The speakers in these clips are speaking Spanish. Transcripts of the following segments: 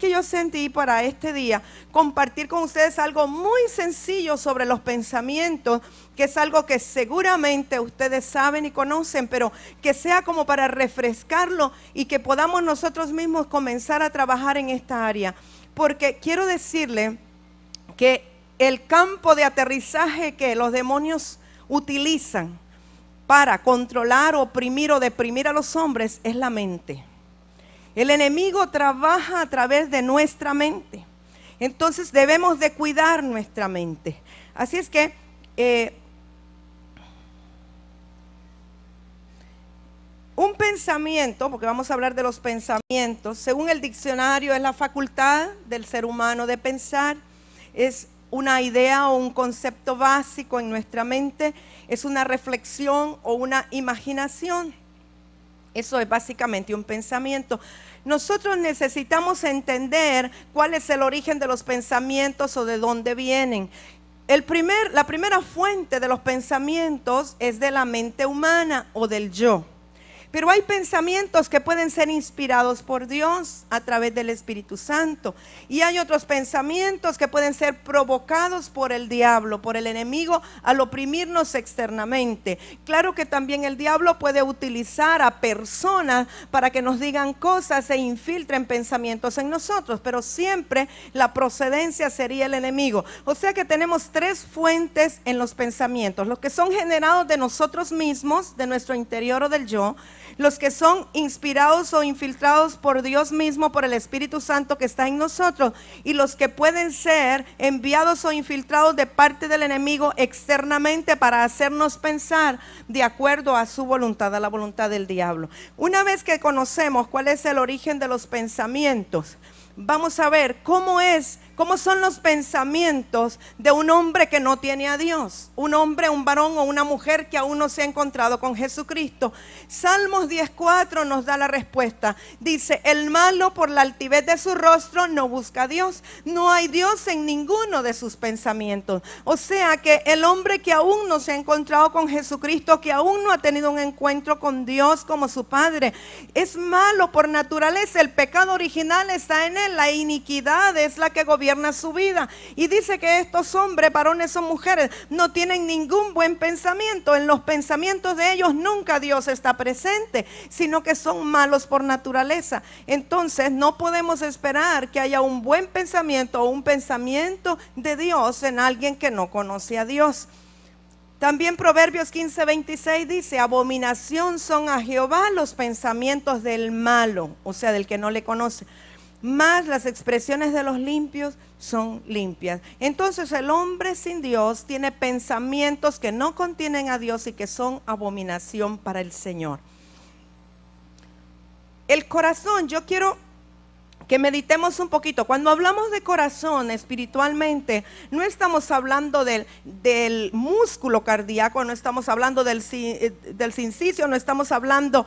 que yo sentí para este día compartir con ustedes algo muy sencillo sobre los pensamientos, que es algo que seguramente ustedes saben y conocen, pero que sea como para refrescarlo y que podamos nosotros mismos comenzar a trabajar en esta área. Porque quiero decirle que el campo de aterrizaje que los demonios utilizan para controlar, oprimir o deprimir a los hombres es la mente. El enemigo trabaja a través de nuestra mente. Entonces debemos de cuidar nuestra mente. Así es que un pensamiento, porque vamos a hablar de los pensamientos, según el diccionario, es la facultad del ser humano de pensar, es una idea o un concepto básico en nuestra mente, es una reflexión o una imaginación. Eso es básicamente un pensamiento. Nosotros necesitamos entender cuál es el origen de los pensamientos o de dónde vienen. La primera fuente de los pensamientos es de la mente humana o del yo. Pero hay pensamientos que pueden ser inspirados por Dios a través del Espíritu Santo. Y hay otros pensamientos que pueden ser provocados por el diablo, por el enemigo, al oprimirnos externamente. Claro que también el diablo puede utilizar a personas para que nos digan cosas e infiltren pensamientos en nosotros. Pero siempre la procedencia sería el enemigo. O sea que tenemos tres fuentes en los pensamientos. Los que son generados de nosotros mismos, de nuestro interior o del yo. Los que son inspirados o infiltrados por Dios mismo, por el Espíritu Santo que está en nosotros, y los que pueden ser enviados o infiltrados de parte del enemigo externamente para hacernos pensar de acuerdo a su voluntad, a la voluntad del diablo. Una vez que conocemos cuál es el origen de los pensamientos, vamos a ver cómo son los pensamientos de un hombre que no tiene a Dios, un hombre, un varón o una mujer que aún no se ha encontrado con Jesucristo. Salmos 10:4 nos da la respuesta. Dice: el malo por la altivez de su rostro no busca a Dios. No hay Dios en ninguno de sus pensamientos. O sea que el hombre que aún no se ha encontrado con Jesucristo, que aún no ha tenido un encuentro con Dios como su Padre, es malo por naturaleza. El pecado original está en él, la iniquidad es la que gobierna su vida. Y dice que estos hombres, varones o mujeres, no tienen ningún buen pensamiento. En los pensamientos de ellos nunca Dios está presente, sino que son malos por naturaleza. Entonces no podemos esperar que haya un buen pensamiento o un pensamiento de Dios en alguien que no conoce a Dios. También Proverbios 15:26 dice: abominación son a Jehová los pensamientos del malo, o sea, del que no le conoce. Más las expresiones de los limpios son limpias. Entonces el hombre sin Dios tiene pensamientos que no contienen a Dios y que son abominación para el Señor. El corazón, yo quiero que meditemos un poquito. Cuando hablamos de corazón espiritualmente, no estamos hablando del músculo cardíaco, no estamos hablando del inciso, no estamos hablando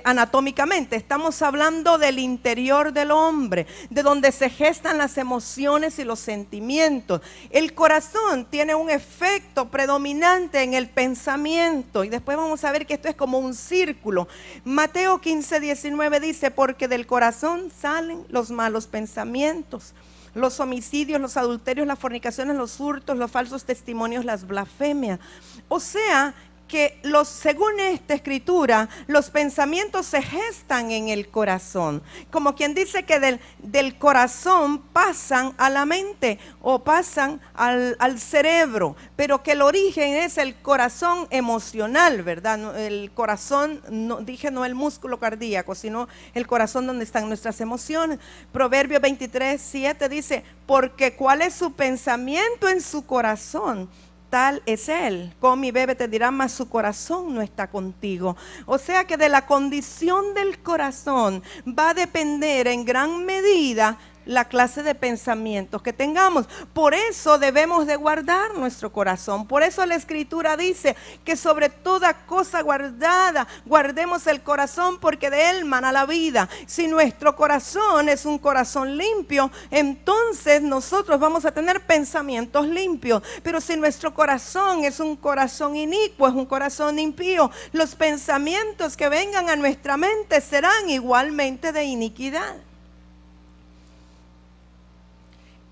anatómicamente, estamos hablando del interior del hombre, de donde se gestan las emociones y los sentimientos. El corazón tiene un efecto predominante en el pensamiento, y después vamos a ver que esto es como un círculo. Mateo 15:19 dice: porque del corazón salen los malos pensamientos, los homicidios, los adulterios, las fornicaciones, los hurtos, los falsos testimonios, las blasfemias. O sea que según esta escritura, los pensamientos se gestan en el corazón, como quien dice que del corazón pasan a la mente o pasan al cerebro, pero que el origen es el corazón emocional, ¿verdad? El corazón, no el músculo cardíaco, sino el corazón donde están nuestras emociones. Proverbios 23:7 dice: porque cuál es su pensamiento en su corazón, tal es él. Come y bebe te dirá, mas su corazón no está contigo. O sea que de la condición del corazón va a depender en gran medida la clase de pensamientos que tengamos. Por eso debemos de guardar nuestro corazón. Por eso la escritura dice que sobre toda cosa guardada, guardemos el corazón, porque de él mana la vida. Si nuestro corazón es un corazón limpio, entonces nosotros vamos a tener pensamientos limpios. Pero si nuestro corazón es un corazón inicuo, es un corazón impío, los pensamientos que vengan a nuestra mente serán igualmente de iniquidad.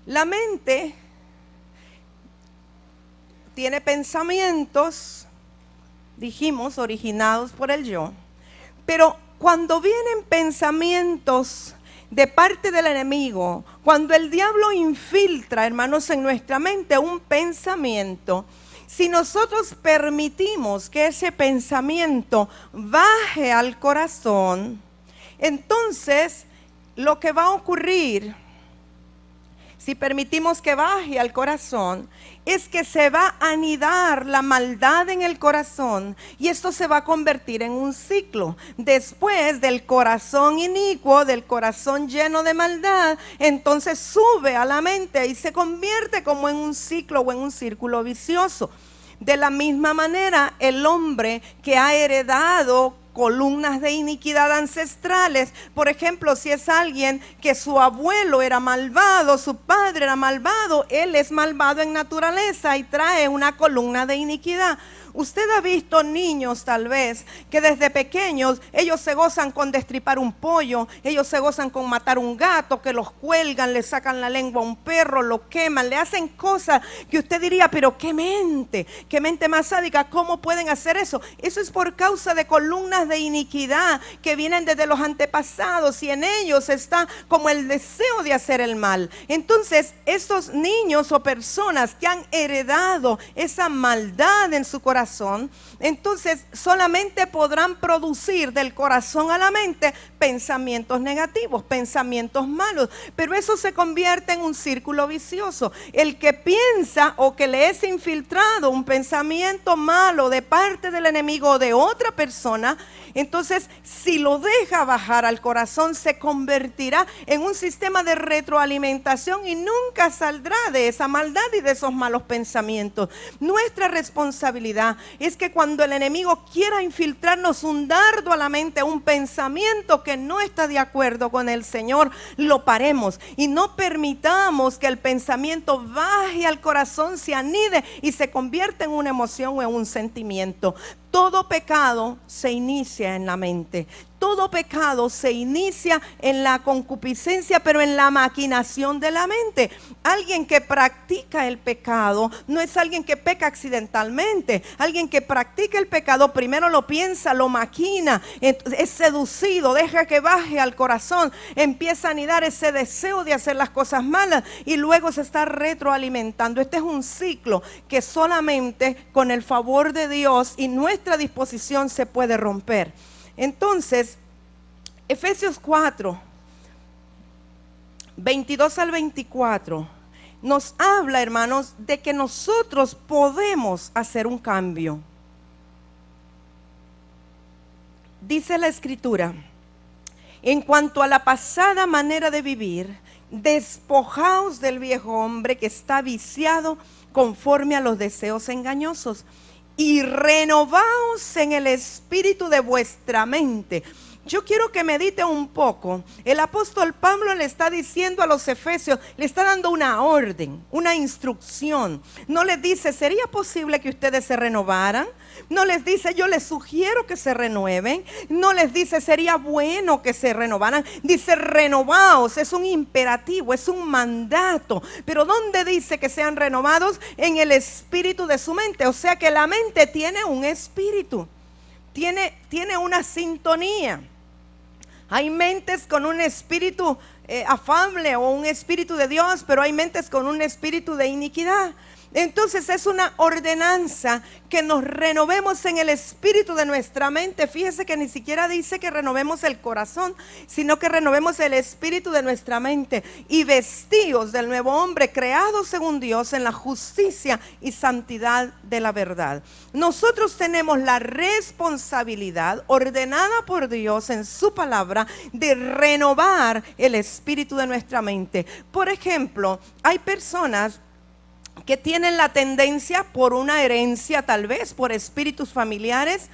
La mente tiene pensamientos, dijimos, originados por el yo, pero cuando vienen pensamientos de parte del enemigo, cuando el diablo infiltra, hermanos, en nuestra mente un pensamiento, si nosotros permitimos que ese pensamiento baje al corazón, entonces lo que va a ocurrir, si permitimos que baje al corazón, es que se va a anidar la maldad en el corazón y esto se va a convertir en un ciclo. Después del corazón inicuo, del corazón lleno de maldad, entonces sube a la mente y se convierte como en un ciclo o en un círculo vicioso. De la misma manera, el hombre que ha heredado columnas de iniquidad ancestrales, por ejemplo, si es alguien que su abuelo era malvado, su padre era malvado, él es malvado en naturaleza y trae una columna de iniquidad. Usted ha visto niños tal vez que desde pequeños ellos se gozan con destripar un pollo, ellos se gozan con matar un gato, que los cuelgan, le sacan la lengua a un perro, lo queman, le hacen cosas que usted diría, pero qué mente más sádica, ¿cómo pueden hacer eso? Eso es por causa de columnas de iniquidad que vienen desde los antepasados y en ellos está como el deseo de hacer el mal. Entonces, estos niños o personas que han heredado esa maldad en su corazón, entonces solamente podrán producir del corazón a la mente pensamientos negativos, pensamientos malos, pero eso se convierte en un círculo vicioso. El que piensa o que le es infiltrado un pensamiento malo de parte del enemigo o de otra persona, entonces si lo deja bajar al corazón se convertirá en un sistema de retroalimentación y nunca saldrá de esa maldad y de esos malos pensamientos. Nuestra responsabilidad es que cuando el enemigo quiera infiltrarnos un dardo a la mente, un pensamiento que no está de acuerdo con el Señor, lo paremos y no permitamos que el pensamiento baje al corazón, se anide y se convierta en una emoción o en un sentimiento. Todo pecado se inicia en la mente. Todo pecado se inicia en la concupiscencia, pero en la maquinación de la mente. Alguien que practica el pecado no es alguien que peca accidentalmente. Alguien que practica el pecado primero lo piensa, lo maquina, es seducido, deja que baje al corazón, empieza a anidar ese deseo de hacer las cosas malas y luego se está retroalimentando. Este es un ciclo que solamente con el favor de Dios y nuestra disposición se puede romper. Entonces, Efesios 4, 22 al 24, nos habla, hermanos, de que nosotros podemos hacer un cambio. Dice la Escritura, en cuanto a la pasada manera de vivir, despojaos del viejo hombre que está viciado conforme a los deseos engañosos, y renovaos en el espíritu de vuestra mente. Yo quiero que medite un poco. El apóstol Pablo le está diciendo a los efesios, le está dando una orden, una instrucción. No les dice, ¿sería posible que ustedes se renovaran? No les dice, yo les sugiero que se renueven. No les dice, sería bueno que se renovaran. Dice, renovaos, es un imperativo, es un mandato. Pero ¿dónde dice que sean renovados? En el espíritu de su mente. O sea que la mente tiene un espíritu, tiene una sintonía. Hay mentes con un espíritu afable o un espíritu de Dios, pero hay mentes con un espíritu de iniquidad. Entonces es una ordenanza que nos renovemos en el espíritu de nuestra mente. Fíjese que ni siquiera dice que renovemos el corazón, sino que renovemos el espíritu de nuestra mente y vestíos del nuevo hombre creado según Dios en la justicia y santidad de la verdad. Nosotros tenemos la responsabilidad ordenada por Dios en su palabra de renovar el espíritu de nuestra mente. Por ejemplo, hay personas que tienen la tendencia por una herencia, tal vez por espíritus familiares,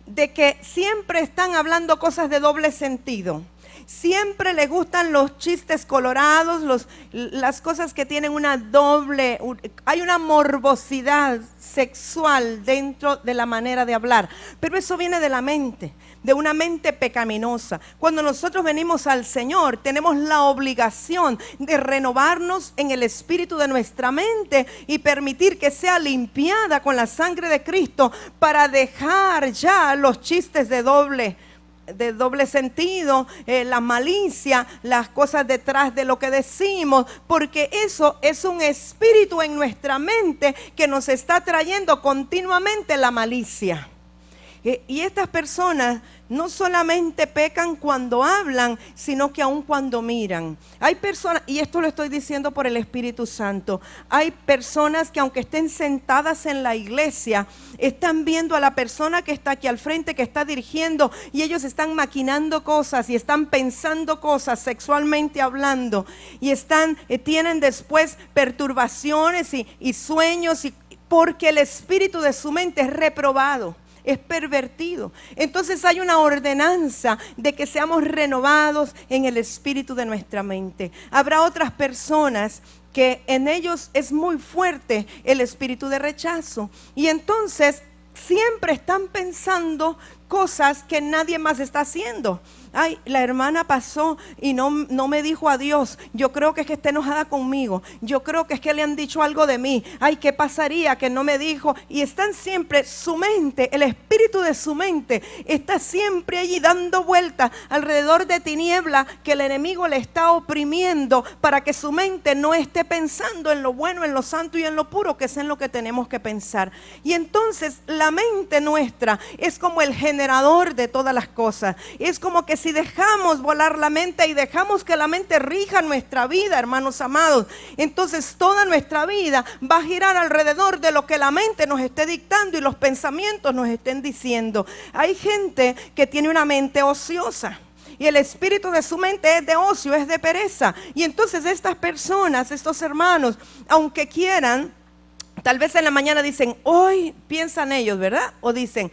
de que siempre están hablando cosas de doble sentido. Siempre le gustan los chistes colorados, las cosas que tienen hay una morbosidad sexual dentro de la manera de hablar. Pero eso viene de la mente, de una mente pecaminosa. Cuando nosotros venimos al Señor, tenemos la obligación de renovarnos en el espíritu de nuestra mente y permitir que sea limpiada con la sangre de Cristo para dejar ya los chistes de doble sentido, la malicia, las cosas detrás de lo que decimos, porque eso es un espíritu en nuestra mente que nos está trayendo continuamente la malicia. Y estas personas no solamente pecan cuando hablan, sino que aun cuando miran. Hay personas, y esto lo estoy diciendo por el Espíritu Santo, hay personas que aunque estén sentadas en la iglesia, están viendo a la persona que está aquí al frente, que está dirigiendo, y ellos están maquinando cosas y están pensando cosas sexualmente hablando, y tienen después perturbaciones y sueños, porque el espíritu de su mente es reprobado, es pervertido. Entonces hay una ordenanza de que seamos renovados en el espíritu de nuestra mente. Habrá otras personas que en ellos es muy fuerte el espíritu de rechazo, y entonces siempre están pensando cosas que nadie más está haciendo. Ay, la hermana pasó y no me dijo adiós. Yo creo que es que está enojada conmigo. Yo creo que es que le han dicho algo de mí. Ay, ¿qué pasaría que no me dijo? Y están siempre, su mente, el espíritu de su mente está siempre allí dando vueltas alrededor de tiniebla que el enemigo le está oprimiendo para que su mente no esté pensando en lo bueno, en lo santo y en lo puro, que es en lo que tenemos que pensar. Y entonces la mente nuestra es como el generador de todas las cosas. Es como que si dejamos volar la mente y dejamos que la mente rija nuestra vida, hermanos amados, entonces toda nuestra vida va a girar alrededor de lo que la mente nos esté dictando y los pensamientos nos estén diciendo. Hay gente que tiene una mente ociosa y el espíritu de su mente es de ocio, es de pereza. Y entonces estas personas, estos hermanos, aunque quieran, tal vez en la mañana dicen, hoy piensan ellos, ¿verdad? O dicen,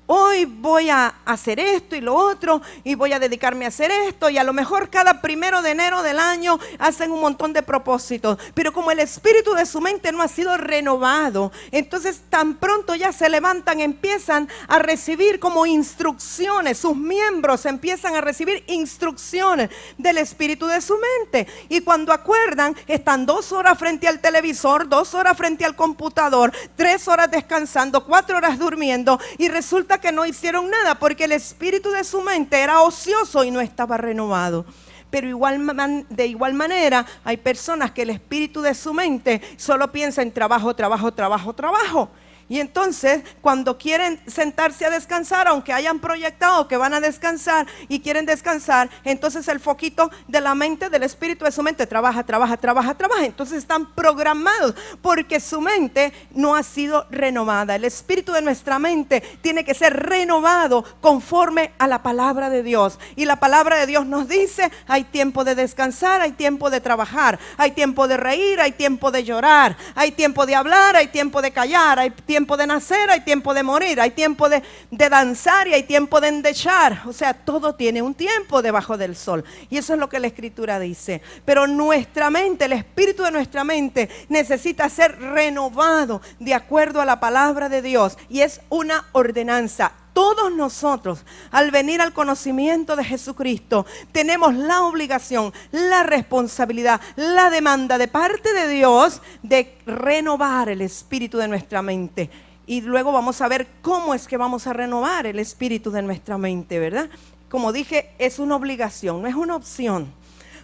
hoy voy a hacer esto y lo otro, y voy a dedicarme a hacer esto, y a lo mejor cada 1 de enero del año hacen un montón de propósitos, pero como el espíritu de su mente no ha sido renovado, entonces tan pronto ya se levantan, empiezan a recibir como instrucciones, sus miembros empiezan a recibir instrucciones del espíritu de su mente, y cuando acuerdan, están 2 horas frente al televisor, 2 horas frente al computador, 3 horas descansando, 4 horas durmiendo, y resulta que no hicieron nada porque el espíritu de su mente era ocioso y no estaba renovado. Pero de igual manera hay personas que el espíritu de su mente solo piensa en trabajo, trabajo, trabajo, trabajo. Y entonces cuando quieren sentarse a descansar, aunque hayan proyectado que van a descansar y quieren descansar, entonces el foquito de la mente, del espíritu de su mente trabaja, trabaja, trabaja, trabaja. Entonces están programados porque su mente no ha sido renovada. El espíritu de nuestra mente tiene que ser renovado conforme a la palabra de Dios. Y la palabra de Dios nos dice, hay tiempo de descansar, hay tiempo de trabajar, hay tiempo de reír, hay tiempo de llorar, hay tiempo de hablar, hay tiempo de callar, hay tiempo de nacer, hay tiempo de morir, hay tiempo de danzar y hay tiempo de endechar. O sea, todo tiene un tiempo debajo del sol. Y eso es lo que la Escritura dice. Pero nuestra mente, el espíritu de nuestra mente necesita ser renovado de acuerdo a la palabra de Dios. Y es una ordenanza. Todos nosotros, al venir al conocimiento de Jesucristo, tenemos la obligación, la responsabilidad, la demanda de parte de Dios de renovar el espíritu de nuestra mente. Y luego vamos a ver cómo es que vamos a renovar el espíritu de nuestra mente, ¿verdad? Como dije, es una obligación, no es una opción.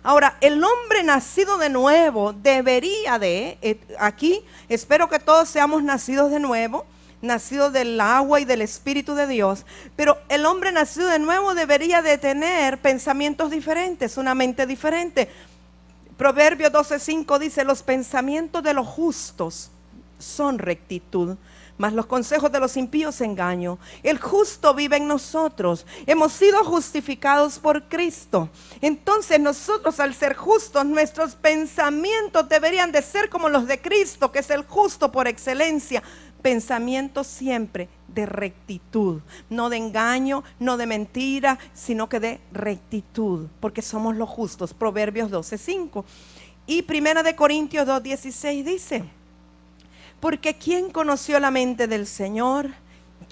Ahora, el hombre nacido de nuevo debería aquí, espero que todos seamos nacidos de nuevo, nacido del agua y del Espíritu de Dios, pero el hombre nacido de nuevo debería de tener pensamientos diferentes, una mente diferente. Proverbios 12:5 dice, los pensamientos de los justos son rectitud, mas los consejos de los impíos engaño. El justo vive en nosotros, hemos sido justificados por Cristo. Entonces nosotros, al ser justos, nuestros pensamientos deberían de ser como los de Cristo, que es el justo por excelencia. pensamientos siempre de rectitud, no de engaño, no de mentira, sino que de rectitud, porque somos los justos. Proverbios 12:5. Y 1 Corintios 2:16 dice: porque ¿quién conoció la mente del Señor?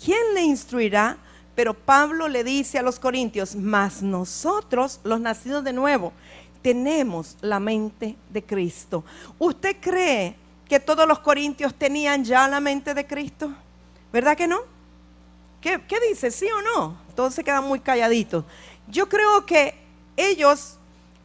¿Quién le instruirá? Pero Pablo le dice a los corintios: mas nosotros, los nacidos de nuevo, tenemos la mente de Cristo. ¿Usted cree que todos los corintios tenían ya la mente de Cristo? ¿Verdad que no? ¿Qué dice? ¿Sí o no? Todos se quedan muy calladitos. Yo creo que ellos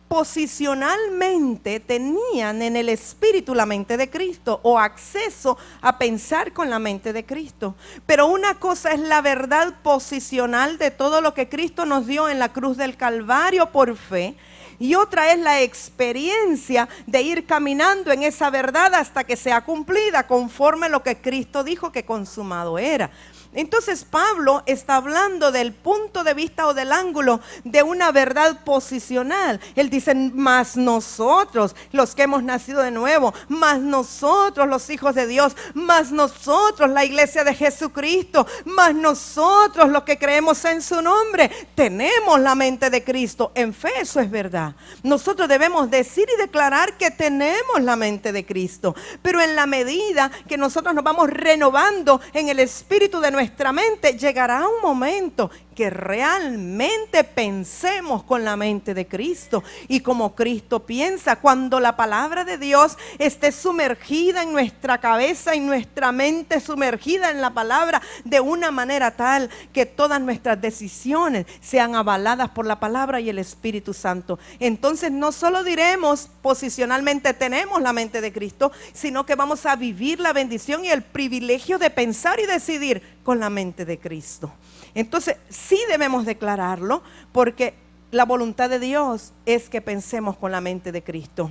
posicionalmente tenían en el espíritu la mente de Cristo, o acceso a pensar con la mente de Cristo. Pero una cosa es la verdad posicional de todo lo que Cristo nos dio en la cruz del Calvario por fe, y otra es la experiencia de ir caminando en esa verdad hasta que sea cumplida conforme lo que Cristo dijo que consumado era. Entonces Pablo está hablando del punto de vista o del ángulo de una verdad posicional. Él dice: mas nosotros, los que hemos nacido de nuevo, mas nosotros, los hijos de Dios, mas nosotros, la iglesia de Jesucristo, mas nosotros, los que creemos en su nombre, tenemos la mente de Cristo. En fe eso es verdad. Nosotros debemos decir y declarar que tenemos la mente de Cristo. Pero en la medida que nosotros nos vamos renovando en el espíritu de nuestra mente, llegará un momento que realmente pensemos con la mente de Cristo y como Cristo piensa. Cuando la palabra de Dios esté sumergida en nuestra cabeza y nuestra mente sumergida en la palabra de una manera tal que todas nuestras decisiones sean avaladas por la palabra y el Espíritu Santo, entonces no solo diremos posicionalmente tenemos la mente de Cristo, sino que vamos a vivir la bendición y el privilegio de pensar y decidir con la mente de Cristo. Entonces sí debemos declararlo, porque la voluntad de Dios es que pensemos con la mente de Cristo.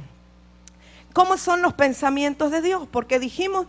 ¿Cómo son los pensamientos de Dios? Porque dijimos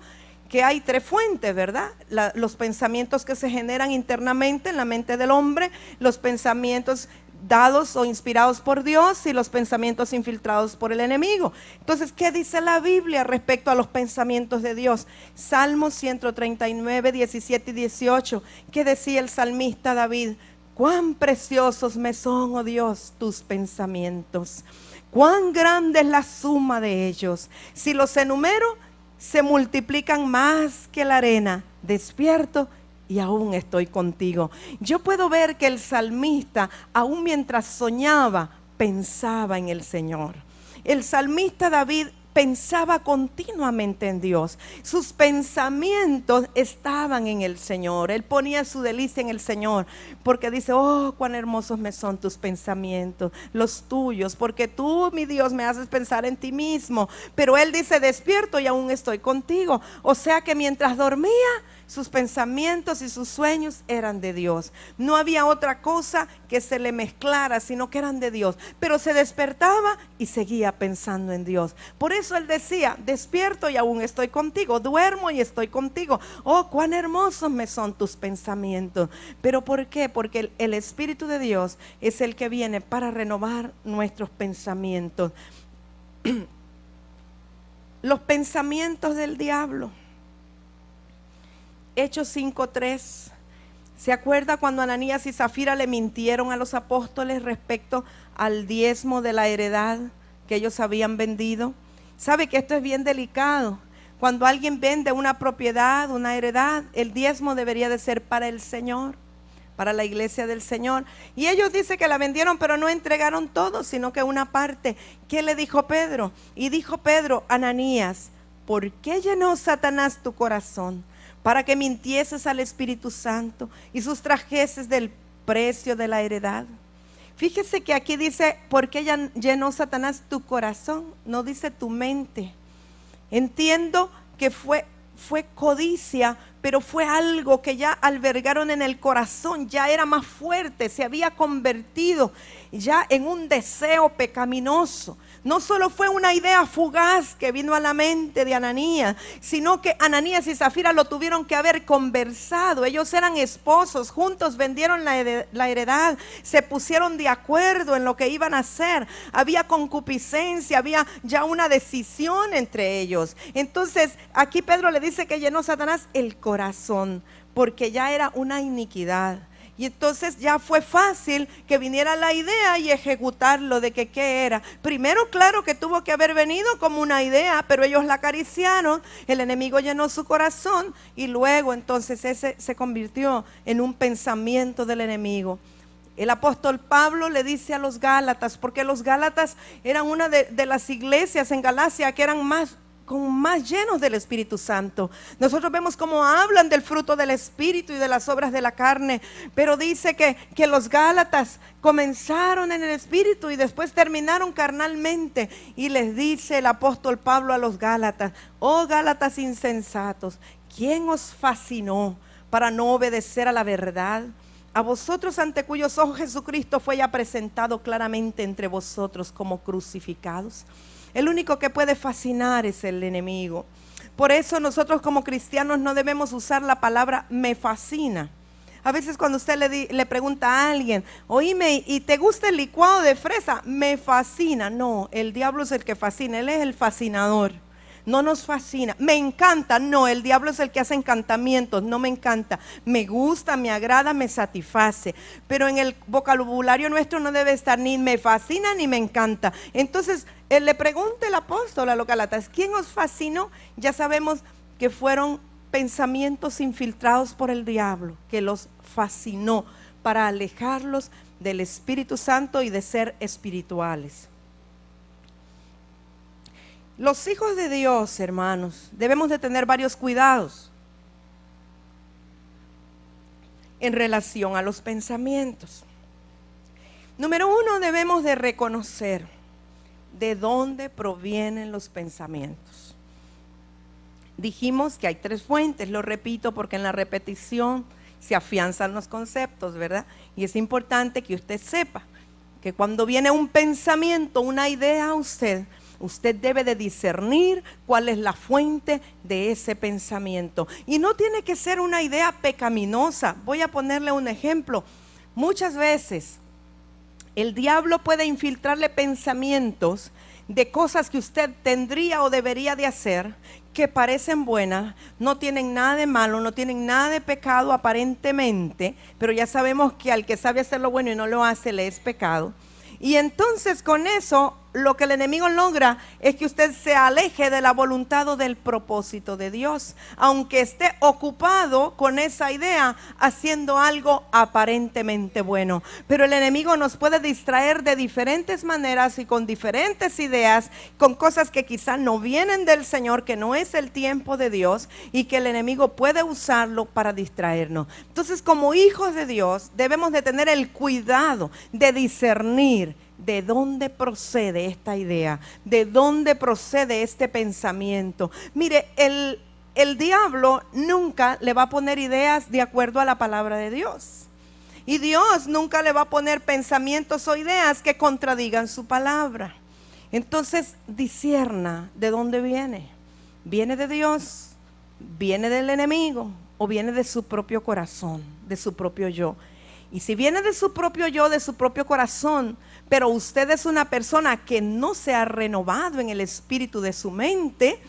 que hay tres fuentes, ¿verdad? Los pensamientos que se generan internamente en la mente del hombre, los pensamientos dados o inspirados por Dios y los pensamientos infiltrados por el enemigo. Entonces, ¿qué dice la Biblia respecto a los pensamientos de Dios? Salmos 139, 17 y 18. ¿Qué decía el salmista David? Cuán preciosos me son, oh Dios, tus pensamientos. Cuán grande es la suma de ellos. Si los enumero, se multiplican más que la arena. Despierto y aún estoy contigo. Yo puedo ver que el salmista, aún mientras soñaba, pensaba en el Señor. El salmista David pensaba continuamente en Dios. Sus pensamientos estaban en el Señor. Él ponía su delicia en el Señor, porque dice: oh, cuán hermosos me son tus pensamientos, los tuyos, porque tú, mi Dios, me haces pensar en ti mismo. Pero él dice: despierto y aún estoy contigo. O sea que mientras dormía, sus pensamientos y sus sueños eran de Dios. No había otra cosa que se le mezclara, sino que eran de Dios. Pero se despertaba y seguía pensando en Dios. Por eso él decía: despierto y aún estoy contigo, duermo y estoy contigo. Oh, cuán hermosos me son tus pensamientos. ¿Pero por qué? Porque el Espíritu de Dios es el que viene para renovar nuestros pensamientos. Los pensamientos del diablo. Hechos 5:3. ¿Se acuerda cuando Ananías y Zafira le mintieron a los apóstoles respecto al diezmo de la heredad que ellos habían vendido? ¿Sabe que esto es bien delicado? Cuando alguien vende una propiedad, una heredad, el diezmo debería de ser para el Señor, para la iglesia del Señor. Y ellos dicen que la vendieron, pero no entregaron todo, sino que una parte. ¿Qué le dijo Pedro? Y dijo Pedro: Ananías, ¿por qué llenó Satanás tu corazón para que mintieses al Espíritu Santo y sustrajeses del precio de la heredad? Fíjese que aquí dice: ¿por qué llenó Satanás tu corazón? No dice tu mente. Entiendo que fue codicia, pero fue algo que ya albergaron en el corazón, ya era más fuerte, se había convertido ya en un deseo pecaminoso. no solo fue una idea fugaz que vino a la mente de Ananías, sino que Ananías y Zafira lo tuvieron que haber conversado. Ellos eran esposos, juntos vendieron la heredad, se pusieron de acuerdo en lo que iban a hacer. Había concupiscencia, había ya una decisión entre ellos. Entonces aquí Pedro le dice que llenó Satanás el corazón, porque ya era una iniquidad. Y entonces ya fue fácil que viniera la idea y ejecutarlo de que qué era. Primero, claro que tuvo que haber venido como una idea, pero ellos la acariciaron, el enemigo llenó su corazón y luego entonces ese se convirtió en un pensamiento del enemigo. El apóstol Pablo le dice a los Gálatas, porque los Gálatas eran una de las iglesias en Galacia que eran más llenos del Espíritu Santo. Nosotros vemos cómo hablan del fruto del Espíritu y de las obras de la carne, pero dice que los Gálatas comenzaron en el Espíritu y después terminaron carnalmente. Y les dice el apóstol Pablo a los Gálatas: oh Gálatas insensatos, ¿quién os fascinó para no obedecer a la verdad? A vosotros, ante cuyos ojos Jesucristo fue ya presentado claramente entre vosotros como crucificados. El único que puede fascinar es el enemigo. Por eso nosotros como cristianos no debemos usar la palabra me fascina. A veces cuando usted le pregunta a alguien: oíme, ¿y te gusta el licuado de fresa? Me fascina. No, el diablo es el que fascina, él es el fascinador. No nos fascina. Me encanta. No, el diablo es el que hace encantamientos. No me encanta. Me gusta, me agrada, me satisface. Pero en el vocabulario nuestro no debe estar ni me fascina ni me encanta. Entonces, le pregunta el apóstol a los Gálatas: ¿quién os fascinó? Ya sabemos que fueron pensamientos infiltrados por el diablo, que los fascinó para alejarlos del Espíritu Santo y de ser espirituales. Los hijos de Dios, hermanos, debemos de tener varios cuidados en relación a los pensamientos. Número uno, debemos de reconocer de dónde provienen los pensamientos. Dijimos que hay tres fuentes, lo repito porque en la repetición se afianzan los conceptos, ¿verdad? Y es importante que usted sepa que cuando viene un pensamiento, una idea a usted debe de discernir cuál es la fuente de ese pensamiento. Y no tiene que ser una idea pecaminosa. Voy a ponerle un ejemplo. Muchas veces el diablo puede infiltrarle pensamientos de cosas que usted tendría o debería de hacer, que parecen buenas, no tienen nada de malo, no tienen nada de pecado aparentemente, pero ya sabemos que al que sabe hacer lo bueno y no lo hace, le es pecado. Y entonces con eso lo que el enemigo logra es que usted se aleje de la voluntad o del propósito de Dios, aunque esté ocupado con esa idea haciendo algo aparentemente bueno. Pero el enemigo nos puede distraer de diferentes maneras y con diferentes ideas, con cosas que quizás no vienen del Señor, que no es el tiempo de Dios, y que el enemigo puede usarlo para distraernos. Entonces, como hijos de Dios debemos de tener el cuidado de discernir de dónde procede esta idea, de dónde procede este pensamiento. Mire, el diablo nunca le va a poner ideas de acuerdo a la palabra de Dios. Y Dios nunca le va a poner pensamientos o ideas que contradigan su palabra. Entonces, discierna de dónde viene. ¿Viene de Dios? ¿Viene del enemigo? ¿O viene de su propio corazón, de su propio yo? Y si viene de su propio yo, de su propio corazón, pero usted es una persona que no se ha renovado en el espíritu de su mente,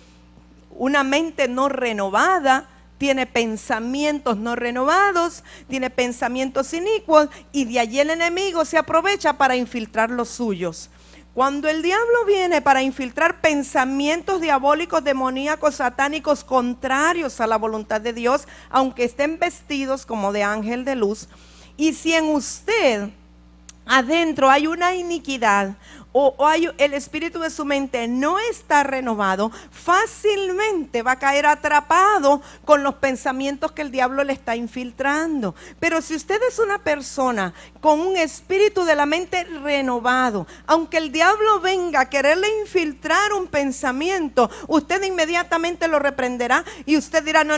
una mente no renovada, tiene pensamientos no renovados, tiene pensamientos inicuos, y de allí el enemigo se aprovecha para infiltrar los suyos. Cuando el diablo viene para infiltrar pensamientos diabólicos, demoníacos, satánicos, contrarios a la voluntad de Dios, aunque estén vestidos como de ángel de luz, y si en usted adentro hay una iniquidad o hay el espíritu de su mente no está renovado, fácilmente va a caer atrapado con los pensamientos que el diablo le está infiltrando. Pero si usted es una persona con un espíritu de la mente renovado, aunque el diablo venga a quererle infiltrar un pensamiento, usted inmediatamente lo reprenderá y usted dirá: no,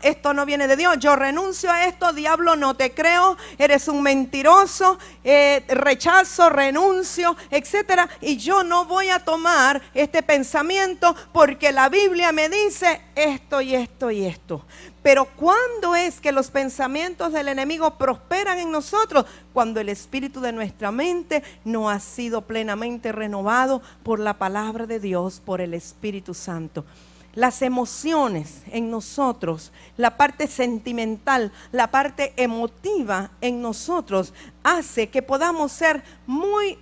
esto no viene de Dios, yo renuncio a esto, diablo, no te creo, eres un mentiroso, rechazo, renuncio, etcétera. fuera y yo no voy a tomar este pensamiento porque la Biblia me dice esto y esto y esto. Pero ¿cuándo es que los pensamientos del enemigo prosperan en nosotros? Cuando el espíritu de nuestra mente no ha sido plenamente renovado por la palabra de Dios, por el Espíritu Santo. Las emociones en nosotros, la parte sentimental, la parte emotiva en nosotros hace que podamos ser muy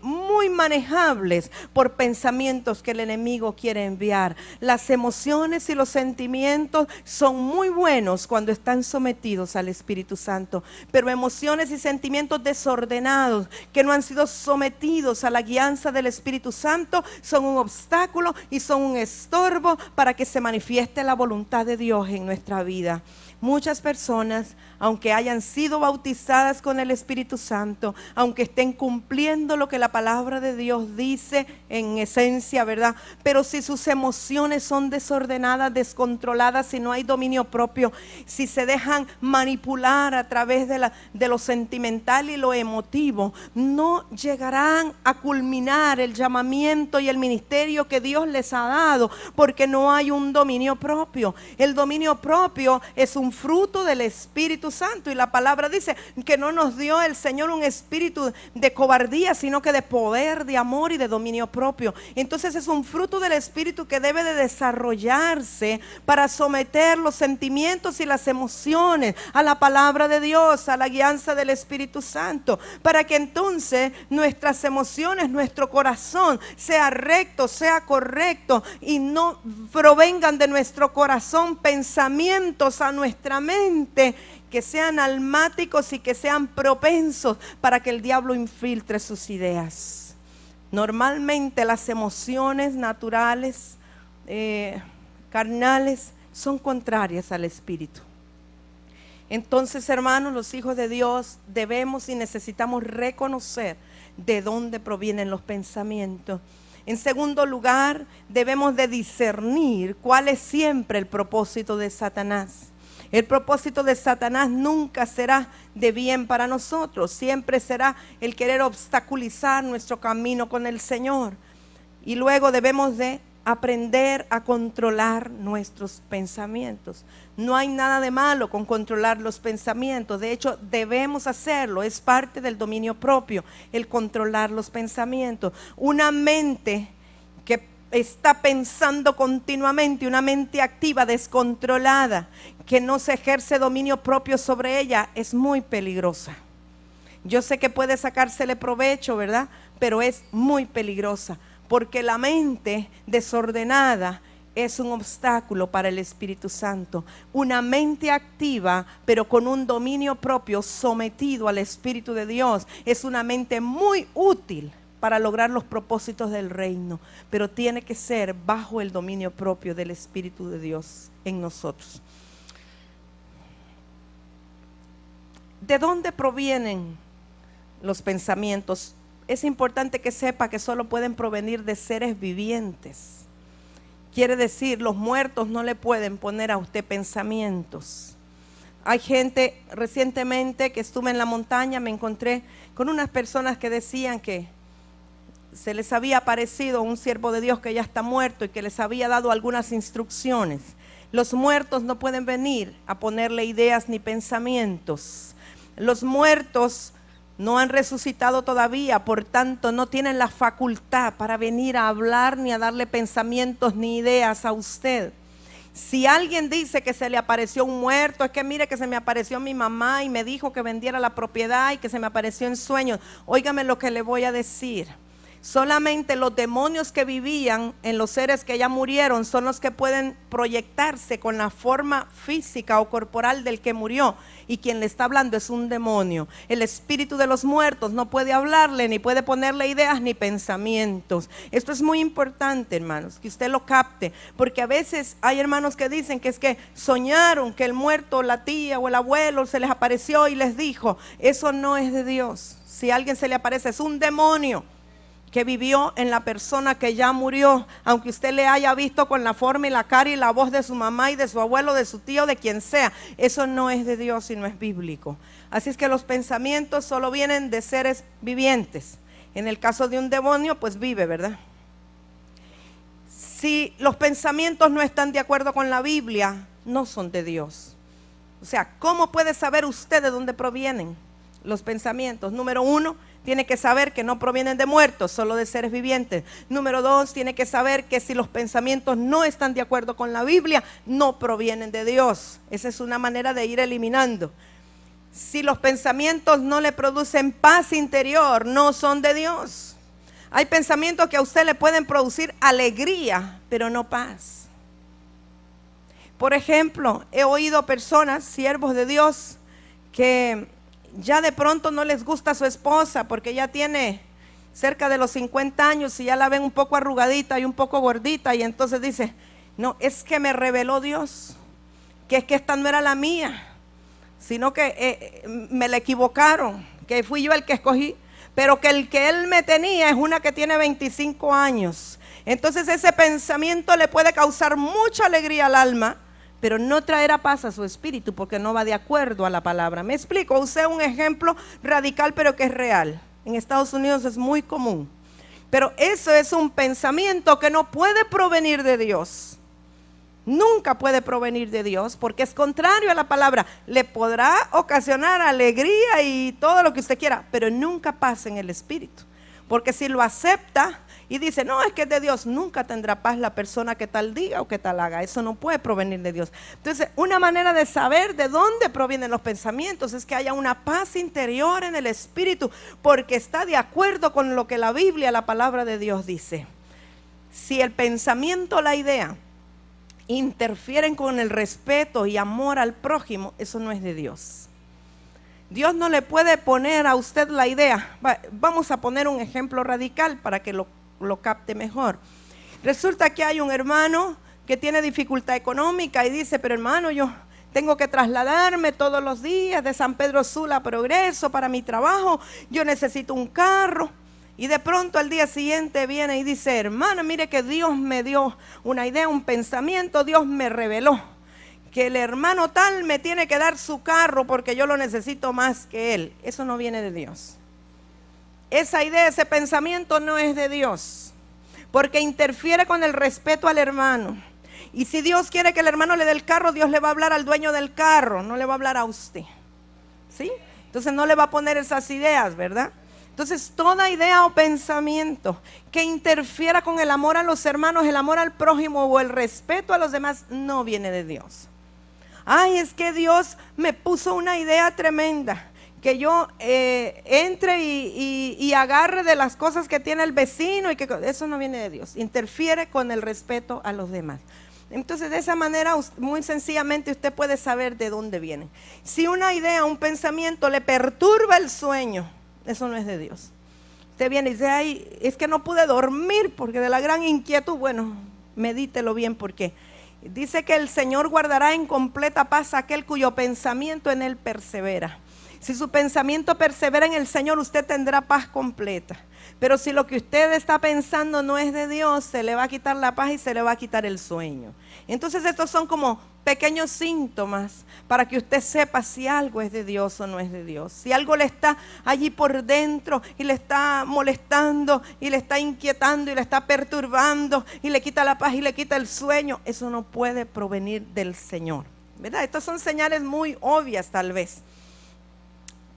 manejables por pensamientos que el enemigo quiere enviar. Las emociones y los sentimientos son muy buenos cuando están sometidos al Espíritu Santo, pero emociones y sentimientos desordenados que no han sido sometidos a la guianza del Espíritu Santo son un obstáculo y son un estorbo para que se manifieste la voluntad de Dios en nuestra vida. Muchas personas, aunque hayan sido bautizadas con el Espíritu Santo, aunque estén cumpliendo lo que la palabra de Dios dice en esencia, ¿verdad? Pero si sus emociones son desordenadas, descontroladas, si no hay dominio propio, si se dejan manipular a través de lo sentimental y lo emotivo, no llegarán a culminar el llamamiento y el ministerio que Dios les ha dado, porque no hay un dominio propio. El dominio propio es un fruto del Espíritu Santo, y la palabra dice que no nos dio el Señor un espíritu de cobardía, sino que de poder, de amor y de dominio propio. Entonces es un fruto del Espíritu que debe de desarrollarse para someter los sentimientos y las emociones a la palabra de Dios, a la guianza del Espíritu Santo, para que entonces nuestras emociones, nuestro corazón sea recto, sea correcto, y no provengan de nuestro corazón pensamientos a nuestra mente que sean almáticos y que sean propensos para que el diablo infiltre sus ideas. Normalmente las emociones naturales, carnales, son contrarias al Espíritu. Entonces, hermanos, los hijos de Dios debemos y necesitamos reconocer de dónde provienen los pensamientos. En segundo lugar, debemos de discernir cuál es siempre el propósito de Satanás. El propósito de Satanás nunca será de bien para nosotros, siempre será el querer obstaculizar nuestro camino con el Señor. Y luego debemos de aprender a controlar nuestros pensamientos. No hay nada de malo con controlar los pensamientos, de hecho debemos hacerlo, es parte del dominio propio, el controlar los pensamientos. Una mente que está pensando continuamente, una mente activa, descontrolada, que no se ejerce dominio propio sobre ella, es muy peligrosa. Yo sé que puede sacársele provecho, ¿verdad? Pero es muy peligrosa, porque la mente desordenada es un obstáculo para el Espíritu Santo. Una mente activa, pero con un dominio propio sometido al Espíritu de Dios, es una mente muy útil para lograr los propósitos del reino, pero tiene que ser bajo el dominio propio del Espíritu de Dios en nosotros. ¿De dónde provienen los pensamientos? Es importante que sepa que solo pueden provenir de seres vivientes. Quiere decir, los muertos no le pueden poner a usted pensamientos. Hay gente, recientemente que estuve en la montaña, me encontré con unas personas que decían que se les había aparecido un siervo de Dios que ya está muerto y que les había dado algunas instrucciones. Los muertos no pueden venir a ponerle ideas ni pensamientos. Los muertos no han resucitado todavía, por tanto no tienen la facultad para venir a hablar ni a darle pensamientos ni ideas a usted. Si alguien dice que se le apareció un muerto, es que mire que se me apareció mi mamá y me dijo que vendiera la propiedad y que se me apareció en sueños. Óigame lo que le voy a decir. Solamente los demonios que vivían en los seres que ya murieron son los que pueden proyectarse con la forma física o corporal del que murió, y quien le está hablando es un demonio. El espíritu de los muertos no puede hablarle, ni puede ponerle ideas ni pensamientos. Esto es muy importante, hermanos, que usted lo capte, porque a veces hay hermanos que dicen que es que soñaron que el muerto, la tía o el abuelo se les apareció y les dijo. Eso no es de Dios. Si a alguien se le aparece, es un demonio que vivió en la persona que ya murió, aunque usted le haya visto con la forma y la cara y la voz de su mamá y de su abuelo, de su tío, de quien sea. Eso no es de Dios y no es bíblico. Así es que los pensamientos solo vienen de seres vivientes. En el caso de un demonio, pues vive, ¿verdad? Si los pensamientos no están de acuerdo con la Biblia, no son de Dios. O sea, ¿cómo puede saber usted de dónde provienen los pensamientos? Número 1, tiene que saber que no provienen de muertos, solo de seres vivientes. Número 2, tiene que saber que si los pensamientos no están de acuerdo con la Biblia, no provienen de Dios. Esa es una manera de ir eliminando. Si los pensamientos no le producen paz interior, no son de Dios. Hay pensamientos que a usted le pueden producir alegría, pero no paz. Por ejemplo, he oído personas, siervos de Dios, que ya de pronto no les gusta a su esposa porque ya tiene cerca de los 50 años y ya la ven un poco arrugadita y un poco gordita, y entonces dice, no, es que me reveló Dios, que es que esta no era la mía, sino que me la equivocaron, que fui yo el que escogí, pero que el que él me tenía es una que tiene 25 años. Entonces ese pensamiento le puede causar mucha alegría al alma, pero no traerá paz a su espíritu porque no va de acuerdo a la palabra. Me explico, usé un ejemplo radical pero que es real. En Estados Unidos es muy común. Pero eso es un pensamiento que no puede provenir de Dios. Nunca puede provenir de Dios porque es contrario a la palabra. Le podrá ocasionar alegría y todo lo que usted quiera, pero nunca paz en el espíritu. Porque si lo acepta y dice, no, es que es de Dios, nunca tendrá paz la persona que tal diga o que tal haga. Eso no puede provenir de Dios. Entonces, una manera de saber de dónde provienen los pensamientos es que haya una paz interior en el espíritu, porque está de acuerdo con lo que la Biblia, la palabra de Dios dice. Si el pensamiento, la idea, interfieren con el respeto y amor al prójimo, eso no es de Dios. Dios no le puede poner a usted la idea. Vamos a poner un ejemplo radical para que lo capte mejor. Resulta que hay un hermano que tiene dificultad económica y dice, pero hermano, yo tengo que trasladarme todos los días de San Pedro Sula a Progreso para mi trabajo, yo necesito un carro. Y de pronto al día siguiente viene y dice, hermana, mire que Dios me dio una idea, un pensamiento, Dios me reveló que el hermano tal me tiene que dar su carro porque yo lo necesito más que él. Eso no viene de Dios. Esa idea, ese pensamiento no es de Dios, porque interfiere con el respeto al hermano. Y si Dios quiere que el hermano le dé el carro, Dios le va a hablar al dueño del carro, no le va a hablar a usted. ¿Sí? Entonces no le va a poner esas ideas, ¿verdad? Entonces, toda idea o pensamiento que interfiera con el amor a los hermanos, el amor al prójimo o el respeto a los demás, no viene de Dios. Ay, es que Dios me puso una idea tremenda, que yo entre y agarre de las cosas que tiene el vecino, y que eso no viene de Dios. Interfiere con el respeto a los demás. Entonces, de esa manera, muy sencillamente, usted puede saber de dónde vienen. Si una idea, un pensamiento le perturba el sueño, eso no es de Dios. Usted viene y dice, ay, es que no pude dormir porque de la gran inquietud. Bueno, medítelo bien, porque dice que el Señor guardará en completa paz aquel cuyo pensamiento en él persevera. Si su pensamiento persevera en el Señor, usted tendrá paz completa. Pero si lo que usted está pensando no es de Dios, se le va a quitar la paz y se le va a quitar el sueño. Entonces estos son como pequeños síntomas para que usted sepa si algo es de Dios o no es de Dios. Si algo le está allí por dentro y le está molestando y le está inquietando y le está perturbando y le quita la paz y le quita el sueño, eso no puede provenir del Señor, ¿verdad? Estas son señales muy obvias tal vez.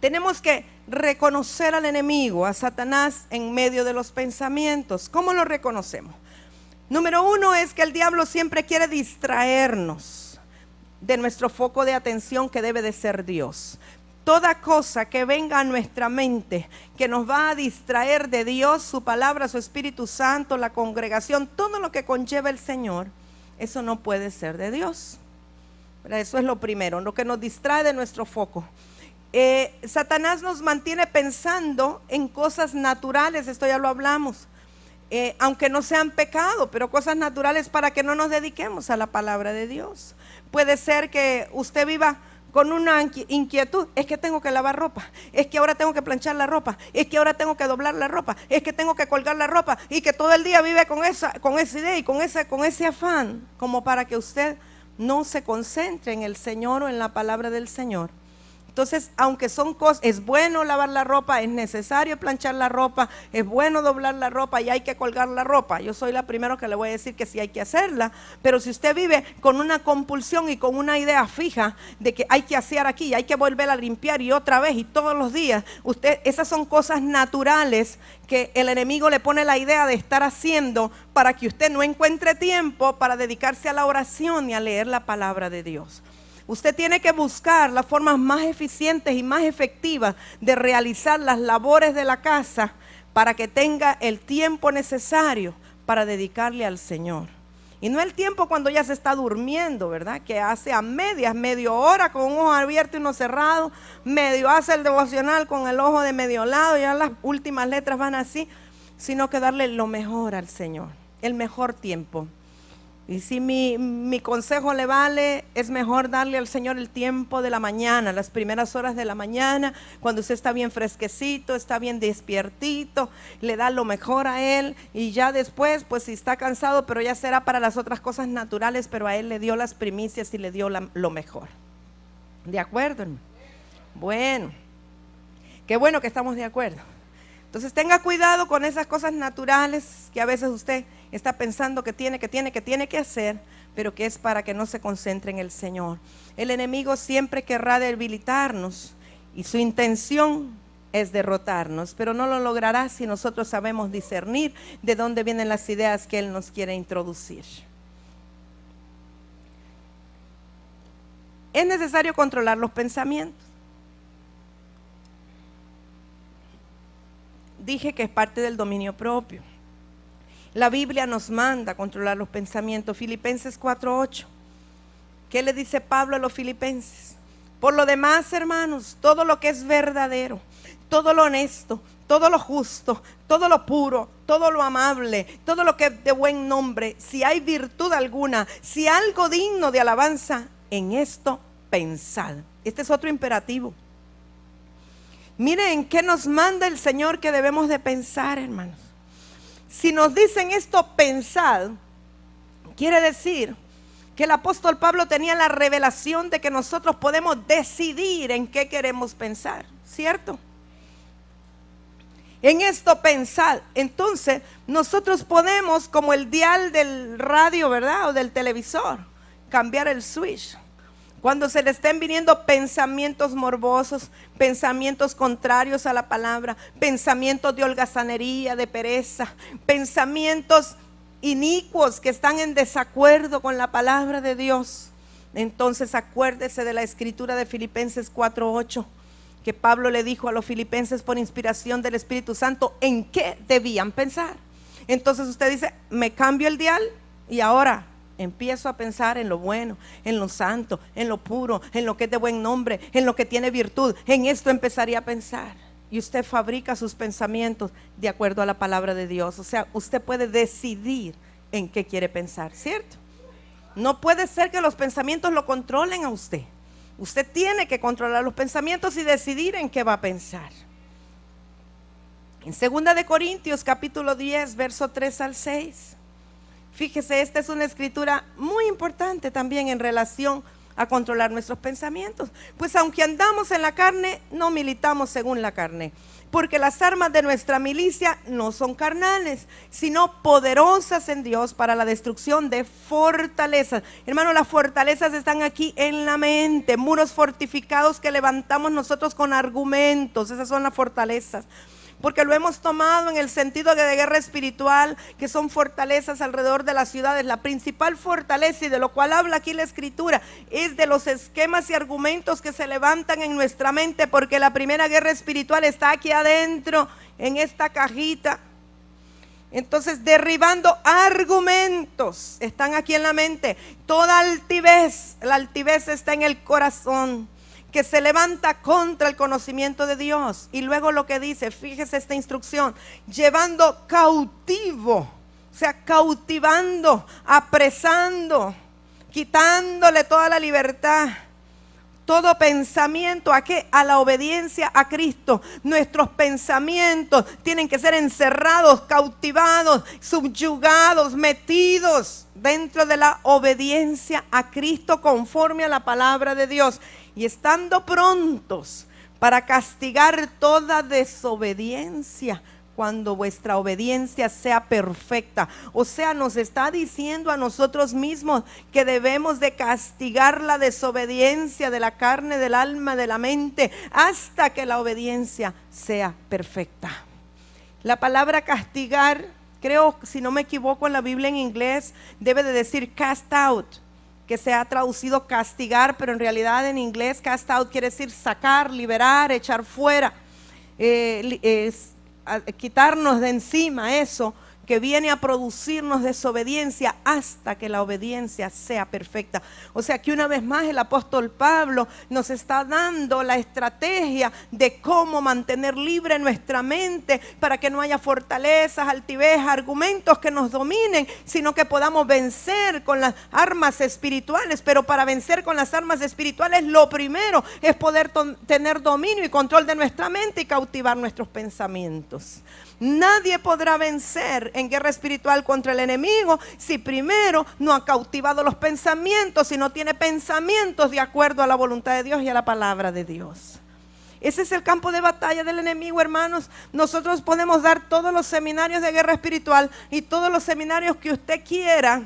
Tenemos que reconocer al enemigo, a Satanás, en medio de los pensamientos. ¿Cómo lo reconocemos? Número 1 es que el diablo siempre quiere distraernos de nuestro foco de atención, que debe de ser Dios. Toda cosa que venga a nuestra mente, que nos va a distraer de Dios, su palabra, su Espíritu Santo, la congregación, todo lo que conlleva el Señor, eso no puede ser de Dios. ¿Verdad? Eso es lo primero, lo que nos distrae de nuestro foco. Satanás nos mantiene pensando en cosas naturales, esto ya lo hablamos, aunque no sean pecado, pero cosas naturales para que no nos dediquemos a la palabra de Dios. Puede ser que usted viva con una inquietud, es que tengo que lavar ropa, es que ahora tengo que planchar la ropa, es que ahora tengo que doblar la ropa, es que tengo que colgar la ropa, y que todo el día vive con esa idea y con ese afán, como para que usted no se concentre en el Señor o en la palabra del Señor. Entonces, aunque son cosas, es bueno lavar la ropa, es necesario planchar la ropa, es bueno doblar la ropa y hay que colgar la ropa. Yo soy la primera que le voy a decir que sí hay que hacerla, pero si usted vive con una compulsión y con una idea fija de que hay que hacer aquí, hay que volver a limpiar y otra vez y todos los días, esas son cosas naturales que el enemigo le pone la idea de estar haciendo para que usted no encuentre tiempo para dedicarse a la oración y a leer la palabra de Dios. Usted tiene que buscar las formas más eficientes y más efectivas de realizar las labores de la casa para que tenga el tiempo necesario para dedicarle al Señor. Y no el tiempo cuando ya se está durmiendo, ¿verdad? Que hace a medias, medio hora con un ojo abierto y uno cerrado, medio hace el devocional con el ojo de medio lado, ya las últimas letras van así, sino que darle lo mejor al Señor, el mejor tiempo. Y si mi consejo le vale, es mejor darle al Señor el tiempo de la mañana, las primeras horas de la mañana, cuando usted está bien fresquecito, está bien despiertito, le da lo mejor a Él, y ya después, pues si está cansado, pero ya será para las otras cosas naturales, pero a Él le dio las primicias y le dio lo mejor. ¿De acuerdo, hermano? Bueno, qué bueno que estamos de acuerdo. Entonces tenga cuidado con esas cosas naturales que a veces usted está pensando que tiene que hacer, pero que es para que no se concentre en el Señor. El enemigo siempre querrá debilitarnos y su intención es derrotarnos, pero no lo logrará si nosotros sabemos discernir de dónde vienen las ideas que Él nos quiere introducir. Es necesario controlar los pensamientos. Dije que es parte del dominio propio. La Biblia nos manda a controlar los pensamientos. Filipenses 4:8. ¿Qué le dice Pablo a los filipenses? Por lo demás, hermanos, todo lo que es verdadero, todo lo honesto, todo lo justo, todo lo puro, todo lo amable, todo lo que es de buen nombre, si hay virtud alguna, si algo digno de alabanza, en esto pensad. Este es otro imperativo. Miren en qué nos manda el Señor que debemos de pensar, hermanos. Si nos dicen esto, pensad, quiere decir que el apóstol Pablo tenía la revelación de que nosotros podemos decidir en qué queremos pensar, ¿cierto? En esto pensad. Entonces nosotros podemos, como el dial del radio, ¿verdad? O del televisor, cambiar el switch. Cuando se le estén viniendo pensamientos morbosos, pensamientos contrarios a la palabra, pensamientos de holgazanería, de pereza, pensamientos inicuos que están en desacuerdo con la palabra de Dios, entonces acuérdese de la escritura de Filipenses 4:8, que Pablo le dijo a los filipenses por inspiración del Espíritu Santo en qué debían pensar. Entonces usted dice, me cambio el dial y ahora empiezo a pensar en lo bueno, en lo santo, en lo puro, en lo que es de buen nombre, en lo que tiene virtud. En esto empezaría a pensar. Y usted fabrica sus pensamientos de acuerdo a la palabra de Dios. O sea, usted puede decidir en qué quiere pensar, ¿cierto? No puede ser que los pensamientos lo controlen a usted. Usted tiene que controlar los pensamientos y decidir en qué va a pensar. En 2 de Corintios capítulo 10, verso 3 al 6. Fíjese, esta es una escritura muy importante también en relación a controlar nuestros pensamientos. Pues aunque andamos en la carne, no militamos según la carne, porque las armas de nuestra milicia no son carnales, sino poderosas en Dios para la destrucción de fortalezas. Hermano, las fortalezas están aquí en la mente, muros fortificados que levantamos nosotros con argumentos. Esas son las fortalezas, porque lo hemos tomado en el sentido de guerra espiritual, que son fortalezas alrededor de las ciudades. La principal fortaleza, y de lo cual habla aquí la escritura, es de los esquemas y argumentos que se levantan en nuestra mente, porque la primera guerra espiritual está aquí adentro, en esta cajita. Entonces, derribando argumentos, están aquí en la mente. Toda altivez, la altivez está en el corazón, que se levanta contra el conocimiento de Dios. Y luego lo que dice, fíjese esta instrucción, llevando cautivo, o sea, cautivando, apresando, quitándole toda la libertad, todo pensamiento ¿a qué? A la obediencia a Cristo. Nuestros pensamientos tienen que ser encerrados, cautivados, subyugados, metidos dentro de la obediencia a Cristo conforme a la palabra de Dios. Y estando prontos para castigar toda desobediencia cuando vuestra obediencia sea perfecta. O sea, nos está diciendo a nosotros mismos que debemos de castigar la desobediencia de la carne, del alma, de la mente, hasta que la obediencia sea perfecta. La palabra castigar, creo, si no me equivoco, en la Biblia en inglés debe de decir cast out, que se ha traducido castigar, pero en realidad en inglés cast out quiere decir sacar, liberar, echar fuera, quitarnos de encima eso que viene a producirnos desobediencia hasta que la obediencia sea perfecta. O sea que una vez más el apóstol Pablo nos está dando la estrategia de cómo mantener libre nuestra mente para que no haya fortalezas, altivez, argumentos que nos dominen, sino que podamos vencer con las armas espirituales. Pero para vencer con las armas espirituales, lo primero es poder tener dominio y control de nuestra mente y cautivar nuestros pensamientos. Nadie podrá vencer en guerra espiritual contra el enemigo si primero no ha cautivado los pensamientos, si no tiene pensamientos de acuerdo a la voluntad de Dios y a la palabra de Dios. Ese es el campo de batalla del enemigo, hermanos. Nosotros podemos dar todos los seminarios de guerra espiritual y todos los seminarios que usted quiera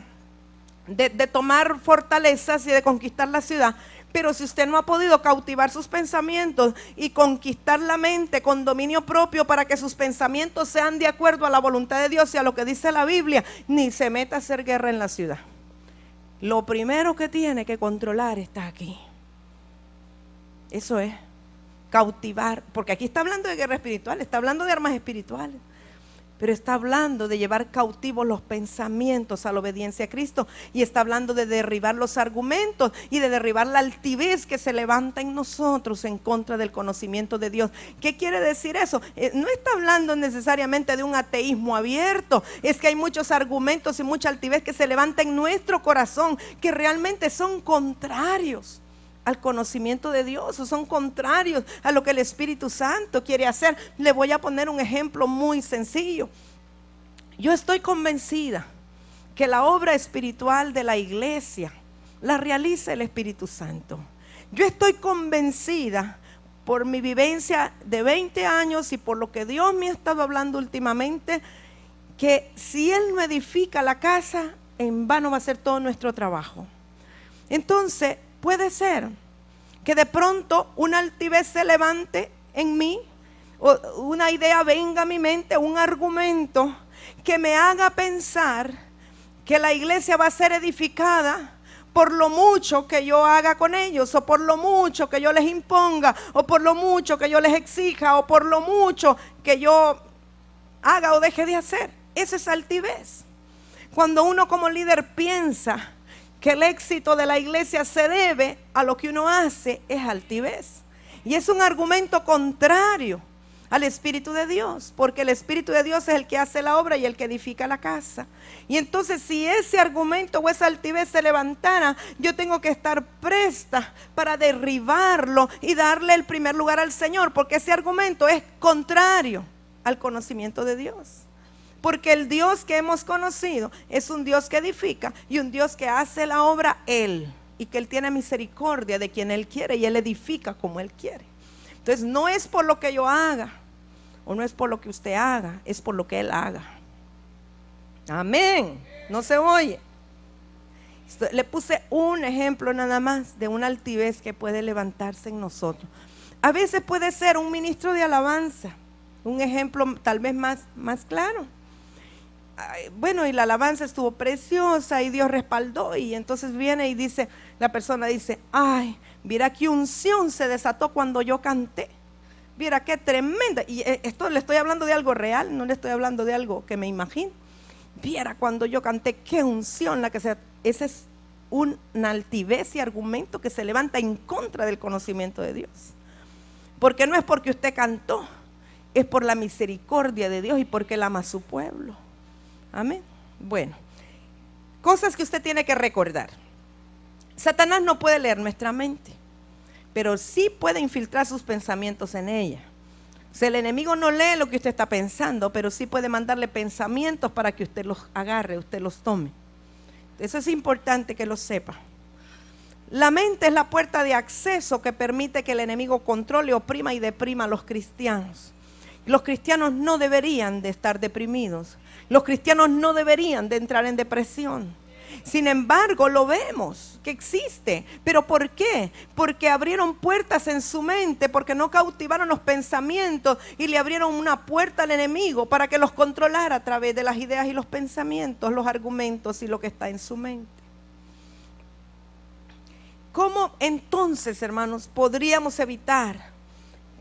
de tomar fortalezas y de conquistar la ciudad. Pero si usted no ha podido cautivar sus pensamientos y conquistar la mente con dominio propio para que sus pensamientos sean de acuerdo a la voluntad de Dios y a lo que dice la Biblia, ni se meta a hacer guerra en la ciudad. Lo primero que tiene que controlar está aquí. Eso es, cautivar, porque aquí está hablando de guerra espiritual, está hablando de armas espirituales. Pero está hablando de llevar cautivos los pensamientos a la obediencia a Cristo. Y está hablando de derribar los argumentos y de derribar la altivez que se levanta en nosotros en contra del conocimiento de Dios. ¿Qué quiere decir eso? No está hablando necesariamente de un ateísmo abierto. Es que hay muchos argumentos y mucha altivez que se levanta en nuestro corazón que realmente son contrarios al conocimiento de Dios, o son contrarios a lo que el Espíritu Santo quiere hacer. Le voy a poner un ejemplo muy sencillo. Yo estoy convencida que la obra espiritual de la iglesia la realiza el Espíritu Santo. Yo estoy convencida por mi vivencia de 20 años y por lo que Dios me ha estado hablando últimamente, que si Él no edifica la casa, en vano va a ser todo nuestro trabajo. Entonces, puede ser que de pronto una altivez se levante en mí, o una idea venga a mi mente, un argumento que me haga pensar que la iglesia va a ser edificada por lo mucho que yo haga con ellos, o por lo mucho que yo les imponga, o por lo mucho que yo les exija, o por lo mucho que yo haga o deje de hacer. Eso es altivez. Cuando uno como líder piensa que el éxito de la iglesia se debe a lo que uno hace, es altivez. Y es un argumento contrario al Espíritu de Dios, porque el Espíritu de Dios es el que hace la obra y el que edifica la casa. Y entonces si ese argumento o esa altivez se levantara, yo tengo que estar presta para derribarlo y darle el primer lugar al Señor, porque ese argumento es contrario al conocimiento de Dios. Porque el Dios que hemos conocido es un Dios que edifica y un Dios que hace la obra Él, y que Él tiene misericordia de quien Él quiere y Él edifica como Él quiere. Entonces no es por lo que yo haga o no es por lo que usted haga, es por lo que Él haga. Amén. No se oye. Le puse un ejemplo nada más de una altivez que puede levantarse en nosotros. A veces puede ser un ministro de alabanza, un ejemplo tal vez más claro. Bueno, y la alabanza estuvo preciosa y Dios respaldó, y entonces viene y dice, la persona dice, ay, mira qué unción se desató cuando yo canté, mira qué tremenda, y esto le estoy hablando de algo real, no le estoy hablando de algo que me imagino. Viera cuando yo canté, qué unción la que se... Ese es una altivez y argumento que se levanta en contra del conocimiento de Dios, porque no es porque usted cantó, es por la misericordia de Dios y porque Él ama a su pueblo. Amén. Bueno, cosas que usted tiene que recordar. Satanás no puede leer nuestra mente, pero sí puede infiltrar sus pensamientos en ella. O sea, el enemigo no lee lo que usted está pensando, pero sí puede mandarle pensamientos para que usted los agarre, usted los tome. Eso es importante que lo sepa. La mente es la puerta de acceso que permite que el enemigo controle, oprima y deprima a los cristianos. Los cristianos no deberían de estar deprimidos. Los cristianos no deberían de entrar en depresión. Sin embargo, lo vemos que existe. ¿Pero por qué? Porque abrieron puertas en su mente, porque no cautivaron los pensamientos y le abrieron una puerta al enemigo para que los controlara a través de las ideas y los pensamientos, los argumentos y lo que está en su mente. ¿Cómo entonces, hermanos, podríamos evitar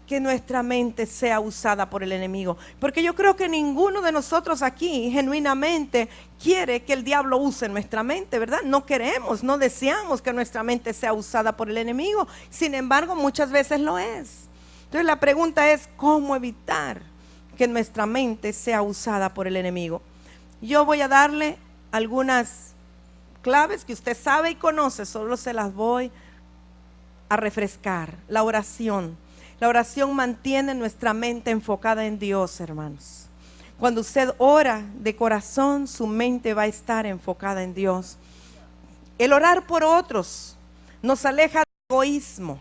que nuestra mente sea usada por el enemigo? Porque yo creo que ninguno de nosotros aquí genuinamente quiere que el diablo use nuestra mente, ¿verdad? No queremos, no deseamos que nuestra mente sea usada por el enemigo. Sin embargo, muchas veces lo es. Entonces la pregunta es, ¿cómo evitar que nuestra mente sea usada por el enemigo? Yo voy a darle algunas claves que usted sabe y conoce, solo se las voy a refrescar. La oración. La oración mantiene nuestra mente enfocada en Dios, hermanos. Cuando usted ora de corazón, su mente va a estar enfocada en Dios. El orar por otros nos aleja del egoísmo.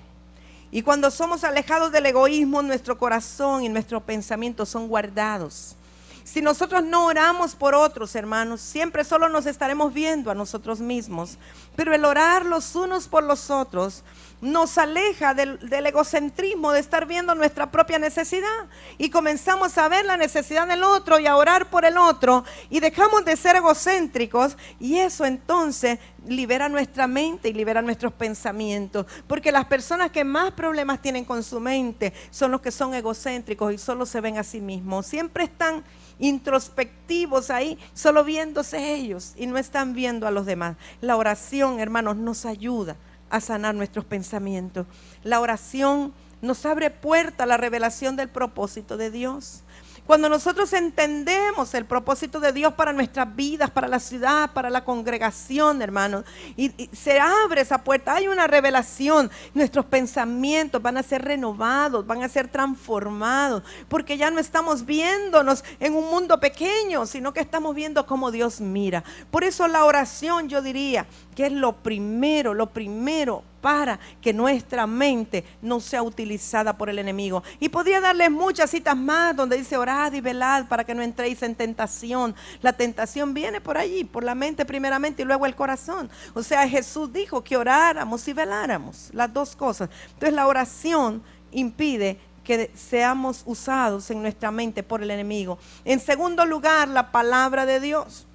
Y cuando somos alejados del egoísmo, nuestro corazón y nuestros pensamientos son guardados. Si nosotros no oramos por otros, hermanos, siempre solo nos estaremos viendo a nosotros mismos. Pero el orar los unos por los otros nos aleja del egocentrismo, de estar viendo nuestra propia necesidad. Y comenzamos a ver la necesidad del otro y a orar por el otro. Y dejamos de ser egocéntricos. Y eso entonces libera nuestra mente y libera nuestros pensamientos. Porque las personas que más problemas tienen con su mente son los que son egocéntricos y solo se ven a sí mismos. Siempre están introspectivos ahí, solo viéndose ellos y no están viendo a los demás. La oración, hermanos, nos ayuda a sanar nuestros pensamientos. La oración nos abre puerta a la revelación del propósito de Dios. Cuando nosotros entendemos el propósito de Dios para nuestras vidas, para la ciudad, para la congregación, hermanos, y se abre esa puerta, hay una revelación, nuestros pensamientos van a ser renovados, van a ser transformados, porque ya no estamos viéndonos en un mundo pequeño, sino que estamos viendo cómo Dios mira. Por eso la oración, yo diría que es lo primero para que nuestra mente no sea utilizada por el enemigo. Y podría darles muchas citas más donde dice orad y velad para que no entréis en tentación. La tentación viene por allí, por la mente primeramente y luego el corazón. O sea, Jesús dijo que oráramos y veláramos, las dos cosas. Entonces la oración impide que seamos usados en nuestra mente por el enemigo. En segundo lugar, la palabra de Dios.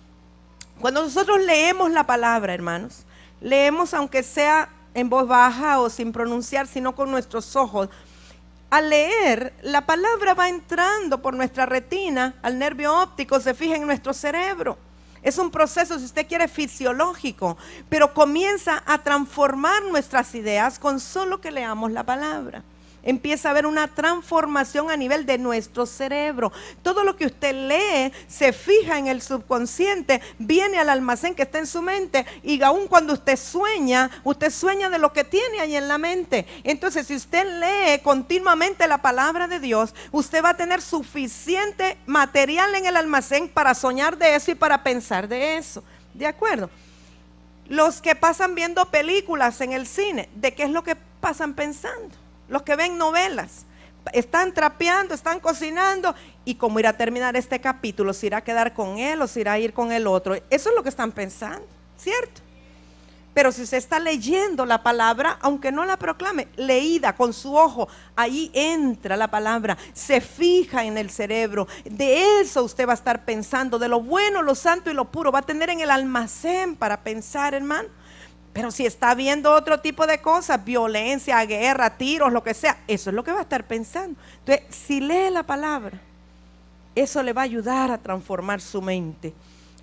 Cuando nosotros leemos la palabra, hermanos, leemos aunque sea en voz baja o sin pronunciar, sino con nuestros ojos. Al leer, la palabra va entrando por nuestra retina, al nervio óptico, se fija en nuestro cerebro. Es un proceso, si usted quiere, fisiológico, pero comienza a transformar nuestras ideas con solo que leamos la palabra. Empieza a haber una transformación a nivel de nuestro cerebro. Todo lo que usted lee se fija en el subconsciente, viene al almacén que está en su mente, y aun cuando usted sueña de lo que tiene ahí en la mente. Entonces, si usted lee continuamente la palabra de Dios, usted va a tener suficiente material en el almacén para soñar de eso y para pensar de eso. ¿De acuerdo? Los que pasan viendo películas en el cine, ¿de qué es lo que pasan pensando? Los que ven novelas, están trapeando, están cocinando, y cómo irá a terminar este capítulo, si irá a quedar con él o si irá a ir con el otro. Eso es lo que están pensando, ¿cierto? Pero si usted está leyendo la palabra, aunque no la proclame, leída con su ojo, ahí entra la palabra, se fija en el cerebro. De eso usted va a estar pensando, de lo bueno, lo santo y lo puro, va a tener en el almacén para pensar, hermano. Pero si está viendo otro tipo de cosas, violencia, guerra, tiros, lo que sea, eso es lo que va a estar pensando. Entonces, si lee la palabra, eso le va a ayudar a transformar su mente.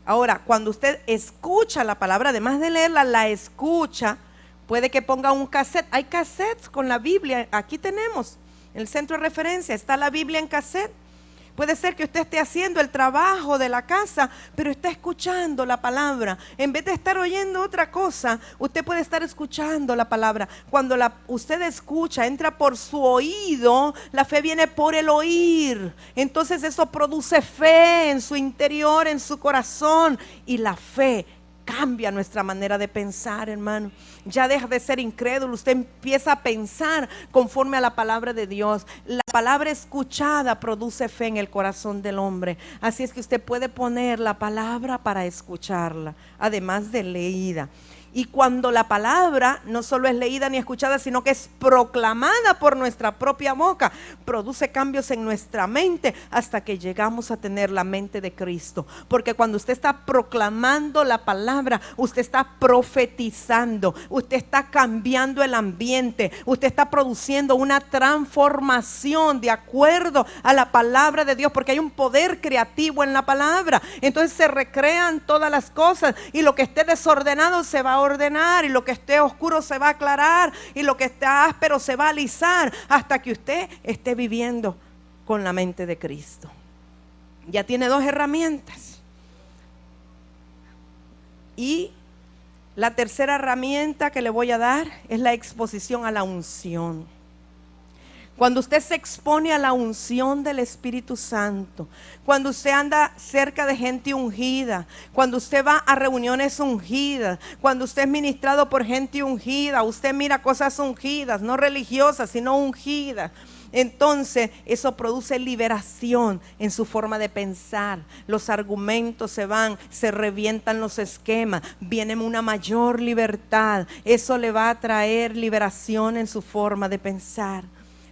Ahora, cuando usted escucha la palabra, además de leerla, la escucha, puede que ponga un cassette. Hay cassettes con la Biblia, aquí tenemos, en el centro de referencia, está la Biblia en cassette. Puede ser que usted esté haciendo el trabajo de la casa, pero está escuchando la palabra. En vez de estar oyendo otra cosa, usted puede estar escuchando la palabra. Cuando usted escucha, entra por su oído, la fe viene por el oír. Entonces eso produce fe en su interior, en su corazón. Y la fe cambia nuestra manera de pensar, hermano. Ya deja de ser incrédulo, usted empieza a pensar conforme a la palabra de Dios. La palabra escuchada produce fe en el corazón del hombre. Así es que usted puede poner la palabra para escucharla, además de leída. Y cuando la palabra no solo es leída ni escuchada, sino que es proclamada por nuestra propia boca, produce cambios en nuestra mente hasta que llegamos a tener la mente de Cristo. Porque cuando usted está proclamando la palabra, usted está profetizando, usted está cambiando el ambiente, usted está produciendo una transformación de acuerdo a la palabra de Dios, porque hay un poder creativo en la palabra. Entonces se recrean todas las cosas, y lo que esté desordenado se va a ordenar, y lo que esté oscuro se va a aclarar, y lo que esté áspero se va a alisar, hasta que usted esté viviendo con la mente de Cristo. Ya tiene 2 herramientas. Y la tercera herramienta que le voy a dar es la exposición a la unción. Cuando usted se expone a la unción del Espíritu Santo, cuando usted anda cerca de gente ungida, cuando usted va a reuniones ungidas, cuando usted es ministrado por gente ungida, usted mira cosas ungidas, no religiosas, sino ungidas. Entonces eso produce liberación en su forma de pensar. Los argumentos se van, se revientan los esquemas, viene una mayor libertad. Eso le va a traer liberación en su forma de pensar.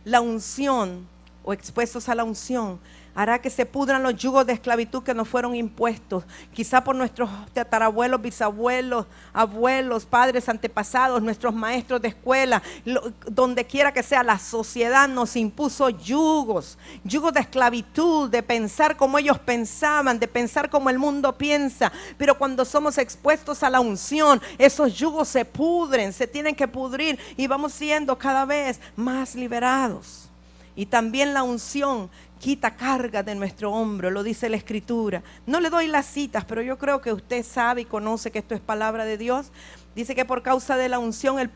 La unción, o expuestos a la unción, hará que se pudran los yugos de esclavitud que nos fueron impuestos, quizá por nuestros tatarabuelos, bisabuelos, abuelos, padres, antepasados, nuestros maestros de escuela, donde quiera que sea. La sociedad nos impuso yugos de esclavitud, de pensar como ellos pensaban, de pensar como el mundo piensa. Pero cuando somos expuestos a la unción, esos yugos se pudren, se tienen que pudrir, y vamos siendo cada vez más liberados. Y también la unción quita carga de nuestro hombro, lo dice la Escritura. No le doy las citas, pero yo creo que usted sabe y conoce que esto es palabra de Dios. Dice que por causa de la unción el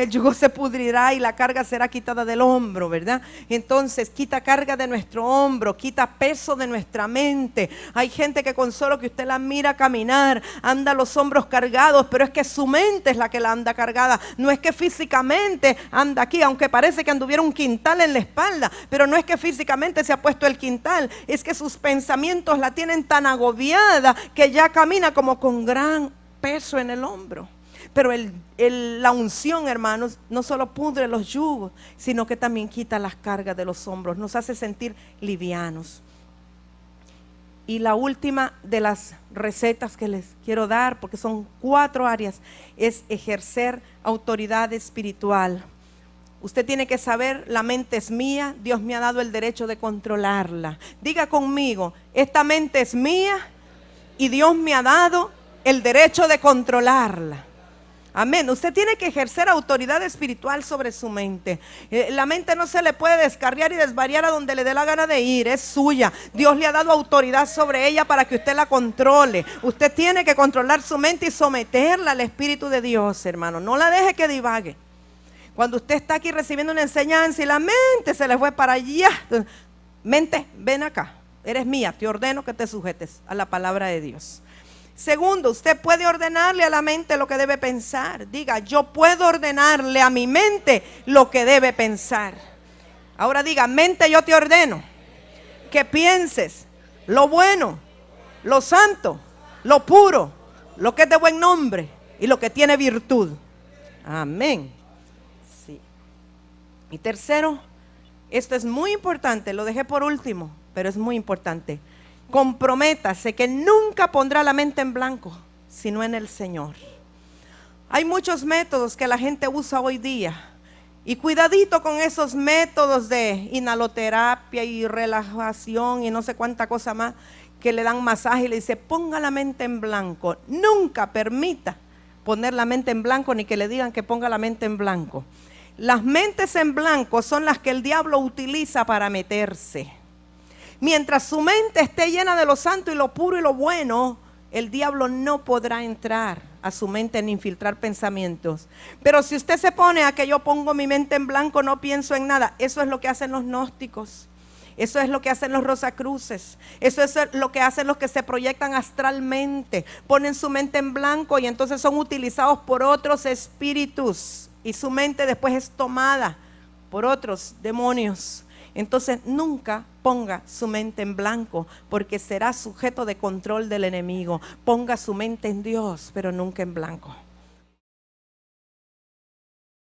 yugo se pudrirá y la carga será quitada del hombro, ¿verdad? Entonces quita carga de nuestro hombro, quita peso de nuestra mente. Hay gente que con solo que usted la mira caminar, anda los hombros cargados, pero es que su mente es la que la anda cargada. No es que físicamente anda aquí, aunque parece que anduviera un quintal en la espalda, pero no es que físicamente se ha puesto el quintal, es que sus pensamientos la tienen tan agobiada que ya camina como con gran peso en el hombro. Pero la unción, hermanos, no solo pudre los yugos, sino que también quita las cargas de los hombros, nos hace sentir livianos. Y la última de las recetas que les quiero dar, porque son 4 áreas, es ejercer autoridad espiritual. Usted tiene que saber, la mente es mía, Dios me ha dado el derecho de controlarla. Diga conmigo, esta mente es mía y Dios me ha dado el derecho de controlarla. Amén. Usted tiene que ejercer autoridad espiritual sobre su mente. La mente no se le puede descarriar y desvariar a donde le dé la gana de ir. Es suya. Dios le ha dado autoridad sobre ella para que usted la controle. Usted tiene que controlar su mente y someterla al Espíritu de Dios, hermano. No la deje que divague. Cuando usted está aquí recibiendo una enseñanza y la mente se le fue para allá. Mente, ven acá. Eres mía. Te ordeno que te sujetes a la palabra de Dios. Segundo, usted puede ordenarle a la mente lo que debe pensar. Diga, yo puedo ordenarle a mi mente lo que debe pensar. Ahora diga, mente, yo te ordeno que pienses lo bueno, lo santo, lo puro, lo que es de buen nombre y lo que tiene virtud. Amén. Sí. Y tercero, esto es muy importante, lo dejé por último, pero es muy importante. Comprométase que nunca pondrá la mente en blanco, sino en el Señor. Hay muchos métodos que la gente usa hoy día. Y cuidadito con esos métodos de inhaloterapia y relajación y no sé cuánta cosa más, que le dan masaje y le dice, ponga la mente en blanco. Nunca permita poner la mente en blanco ni que le digan que ponga la mente en blanco. Las mentes en blanco son las que el diablo utiliza para meterse. Mientras su mente esté llena de lo santo y lo puro y lo bueno, el diablo no podrá entrar a su mente ni infiltrar pensamientos. Pero si usted se pone a que yo pongo mi mente en blanco, no pienso en nada, eso es lo que hacen los gnósticos. Eso es lo que hacen los rosacruces. Eso es lo que hacen los que se proyectan astralmente. Ponen su mente en blanco y entonces son utilizados por otros espíritus. Y su mente después es tomada por otros demonios. Entonces nunca ponga su mente en blanco, porque será sujeto de control del enemigo. Ponga su mente en Dios, pero nunca en blanco.